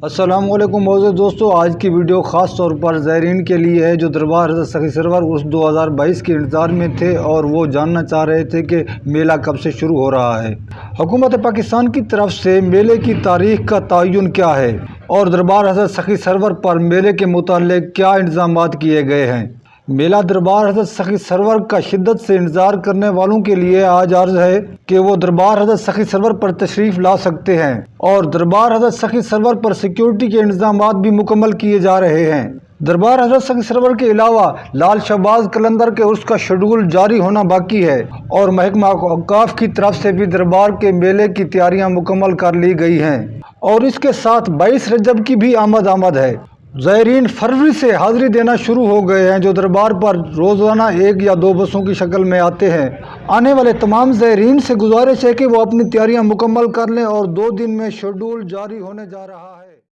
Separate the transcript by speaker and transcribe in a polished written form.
Speaker 1: السلام علیکم معزز دوستو، آج کی ویڈیو خاص طور پر زائرین کے لیے ہے جو دربار حضرت سخی سرور اس 2022 کے انتظار میں تھے اور وہ جاننا چاہ رہے تھے کہ میلہ کب سے شروع ہو رہا ہے۔ حکومت پاکستان کی طرف سے میلے کی تاریخ کا تعین کیا ہے اور دربار حضرت سخی سرور پر میلے کے متعلق کیا انتظامات کیے گئے ہیں۔ میلہ دربار حضرت سخی سرور کا شدت سے انتظار کرنے والوں کے لیے آج عرض ہے کہ وہ دربار حضرت سخی سرور پر تشریف لا سکتے ہیں اور دربار حضرت سخی سرور پر سیکیورٹی کے انتظامات بھی مکمل کیے جا رہے ہیں۔ دربار حضرت سخی سرور کے علاوہ لال شہباز قلندر کے عرس کا شیڈول جاری ہونا باقی ہے اور محکمہ اوقاف کی طرف سے بھی دربار کے میلے کی تیاریاں مکمل کر لی گئی ہیں اور اس کے ساتھ 22 رجب کی بھی آمد ہے۔ زائرین فروری سے حاضری دینا شروع ہو گئے ہیں جو دربار پر روزانہ 1 یا 2 بسوں کی شکل میں آتے ہیں۔ آنے والے تمام زائرین سے گزارش ہے کہ وہ اپنی تیاریاں مکمل کر لیں اور 2 دن میں شیڈول جاری ہونے جا رہا ہے۔